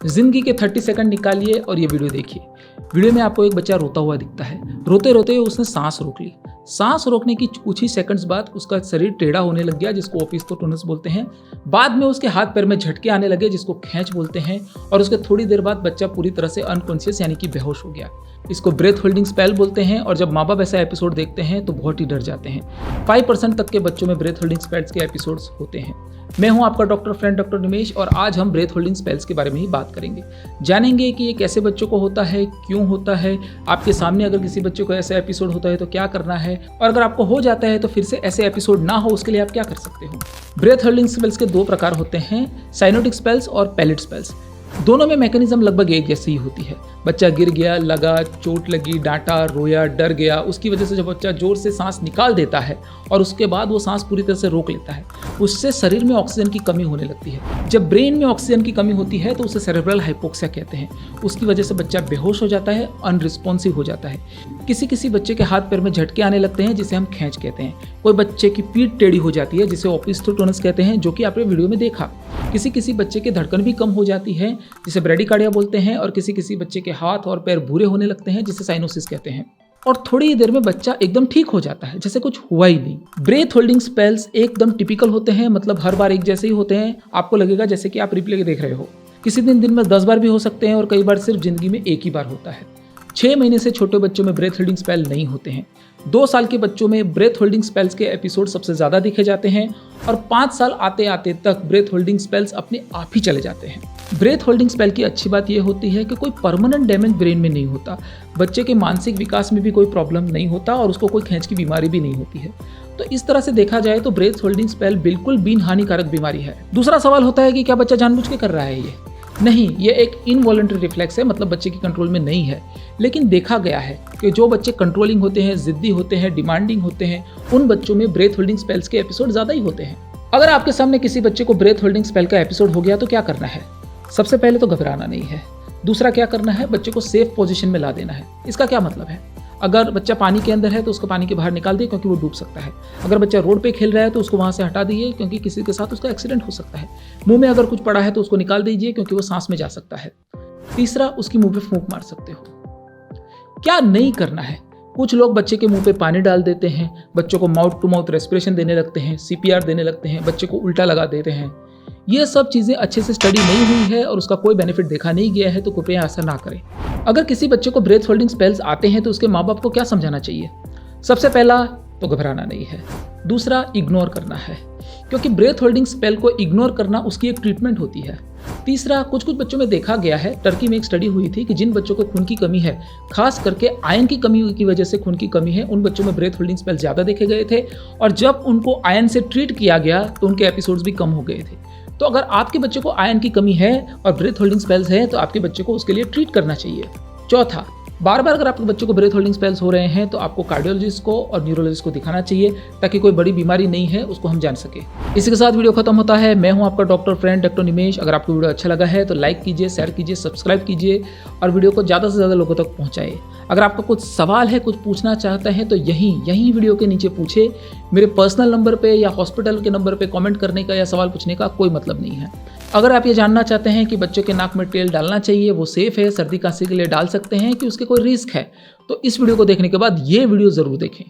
जिंदगी के 30 सेकंड निकालिए और ये वीडियो देखिए। वीडियो में आपको एक बच्चा रोता हुआ दिखता है। रोते रोते उसने सांस रोक ली। सांस रोकने की कुछ ही सेकंड्स बाद उसका शरीर टेढ़ा होने लग गया, जिसको ओपिस्थोटोनस बोलते हैं। बाद में उसके हाथ पैर में झटके आने लगे, जिसको खैंच बोलते हैं। और उसके थोड़ी देर बाद बच्चा पूरी तरह से अनकॉन्शियस यानी कि बेहोश हो गया। इसको ब्रेथ होल्डिंग स्पेल बोलते हैं। और जब माँ बाप ऐसा एपिसोड देखते हैं तो बहुत ही डर जाते हैं। 5% तक के बच्चों में ब्रेथ होल्डिंग स्पेल्स के एपिसोड्स होते हैं। मैं हूं आपका डॉक्टर फ्रेंड डॉक्टर निमेश, और आज हम ब्रेथ होल्डिंग स्पेल्स के बारे में ही बात करेंगे। जानेंगे कि ये कैसे बच्चों को होता है, क्यों होता है, आपके सामने अगर किसी बच्चे को ऐसा एपिसोड होता है तो क्या करना है, और अगर आपको हो जाता है तो फिर से ऐसे एपिसोड ना हो उसके लिए आप क्या कर सकते हो। ब्रेथ होल्डिंग स्पेल्स के दो प्रकार होते हैं, साइनोटिक स्पेल्स और पैलेट स्पेल्स। दोनों में मैकेनिज्म लगभग एक जैसी ही होती है। बच्चा गिर गया, लगा, चोट लगी, डांटा, रोया, डर गया, उसकी वजह से जब बच्चा जोर से सांस निकाल देता है और उसके बाद वो सांस पूरी तरह से रोक लेता है, उससे शरीर में ऑक्सीजन की कमी होने लगती है। जब ब्रेन में ऑक्सीजन की कमी होती है तो उसे सेरेब्रल हाइपोक्सिया कहते हैं। उसकी वजह से बच्चा बेहोश हो जाता है, अनरिस्पॉन्सिव हो जाता है। किसी बच्चे के हाथ पैर में झटके आने लगते हैं, जिसे हम खैंच कहते हैं। कोई बच्चे की पीठ टेढ़ी हो जाती है, जिसे ओपिस्थोटोनस कहते हैं, जो कि आपने वीडियो में देखा। किसी बच्चे की धड़कन भी कम हो जाती है, जिसे ब्रेडिकार्डिया बोलते हैं। और किसी बच्चे के हाथ और पैर भूरे होने लगते हैं, जिसे साइनोसिस कहते हैं। और थोड़ी ही देर में बच्चा एकदम ठीक हो जाता है, जैसे कुछ हुआ ही नहीं। ब्रेथ होल्डिंग स्पेल्स एकदम टिपिकल होते हैं, मतलब हर बार एक जैसे ही होते हैं। आपको लगेगा जैसे कि आप रिप्ले देख रहे हो। किसी दिन में 10 बार भी हो सकते हैं, और कई बार सिर्फ जिंदगी में एक ही बार होता है। 6 महीने से छोटे बच्चों में ब्रेथ होल्डिंग स्पेल नहीं होते हैं। 2 साल के बच्चों में ब्रेथ होल्डिंग स्पेल्स के एपिसोड सबसे ज़्यादा देखे जाते हैं, और 5 साल आते आते तक ब्रेथ होल्डिंग स्पेल्स अपने आप ही चले जाते हैं। ब्रेथ होल्डिंग स्पेल की अच्छी बात यह होती है कि कोई परमानेंट डैमेज ब्रेन में नहीं होता। बच्चे के मानसिक विकास में भी कोई प्रॉब्लम नहीं होता, और उसको कोई खैंच की बीमारी भी नहीं होती है। तो इस तरह से देखा जाए तो ब्रेथ होल्डिंग स्पेल बिल्कुल बिन हानिकारक बीमारी है। दूसरा सवाल होता है कि क्या बच्चा जानबूझ के कर रहा है ये? नहीं, ये एक इनवॉलंटरी रिफ्लेक्स है, मतलब बच्चे की कंट्रोल में नहीं है। लेकिन देखा गया है कि जो बच्चे कंट्रोलिंग होते हैं, जिद्दी होते हैं, डिमांडिंग होते हैं, उन बच्चों में ब्रेथ होल्डिंग स्पेल्स के एपिसोड ज़्यादा ही होते हैं। अगर आपके सामने किसी बच्चे को ब्रेथ होल्डिंग स्पेल का एपिसोड हो गया तो क्या करना है? सबसे पहले तो घबराना नहीं है। दूसरा क्या करना है? बच्चे को सेफ पोजीशन में ला देना है। इसका क्या मतलब है? अगर बच्चा पानी के अंदर है तो उसको पानी के बाहर निकाल दिए, क्योंकि वो डूब सकता है। अगर बच्चा रोड पे खेल रहा है तो उसको वहाँ से हटा दीजिए, क्योंकि किसी के साथ उसका एक्सीडेंट हो सकता है। मुंह में अगर कुछ पड़ा है तो उसको निकाल दीजिए, क्योंकि वो सांस में जा सकता है। तीसरा, उसकी मुंह पे फूंक मार सकते हो। क्या नहीं करना है? कुछ लोग बच्चे के मुंह पे पानी डाल देते हैं, बच्चों को माउथ टू माउथ रेस्पिरेशन देने लगते हैं, CPR देने लगते हैं, बच्चे को उल्टा लगा देते हैं। ये सब चीज़ें अच्छे से स्टडी नहीं हुई है और उसका कोई बेनिफिट देखा नहीं गया है, तो कृपया ऐसा ना करें। अगर किसी बच्चे को ब्रेथ होल्डिंग स्पेल्स आते हैं तो उसके माँ बाप को क्या समझाना चाहिए? सबसे पहला तो घबराना नहीं है। दूसरा, इग्नोर करना है, क्योंकि ब्रेथ होल्डिंग स्पेल को इग्नोर करना उसकी एक ट्रीटमेंट होती है। तीसरा, कुछ बच्चों में देखा गया है, टर्की में एक स्टडी हुई थी कि जिन बच्चों को खून की कमी है, खास करके आयरन की कमी की वजह से खून की कमी है, उन बच्चों में ब्रेथ होल्डिंग स्पेल ज़्यादा देखे गए थे। और जब उनको आयरन से ट्रीट किया गया तो उनके एपिसोड्स भी कम हो गए थे। तो अगर आपके बच्चे को आयरन की कमी है और ब्रेथ होल्डिंग स्पेल्स है तो आपके बच्चे को उसके लिए ट्रीट करना चाहिए। चौथा, बार बार अगर आपके बच्चे को ब्रेथ होल्डिंग स्पेल्स हो रहे हैं तो आपको कार्डियोलॉजिस्ट को और न्यूरोलॉजिस्ट को दिखाना चाहिए, ताकि कोई बड़ी बीमारी नहीं है उसको हम जान सके। इसी के साथ वीडियो खत्म होता है। मैं हूं आपका डॉक्टर फ्रेंड डॉक्टर निमेश। अगर आपको वीडियो अच्छा लगा है तो लाइक कीजिए, शेयर कीजिए, सब्सक्राइब कीजिए, और वीडियो को ज़्यादा से ज़्यादा लोगों तक पहुँचाइए। अगर आपका कुछ सवाल है, कुछ पूछना चाहते हैं तो यहीं वीडियो के नीचे पूछे। मेरे पर्सनल नंबर पे या हॉस्पिटल के नंबर पे कमेंट करने का या सवाल पूछने का कोई मतलब नहीं है। अगर आप ये जानना चाहते हैं कि बच्चों के नाक में तेल डालना चाहिए, वो सेफ है, सर्दी खांसी के लिए डाल सकते हैं, कि उसके कोई रिस्क है, तो इस वीडियो को देखने के बाद ये वीडियो ज़रूर देखें।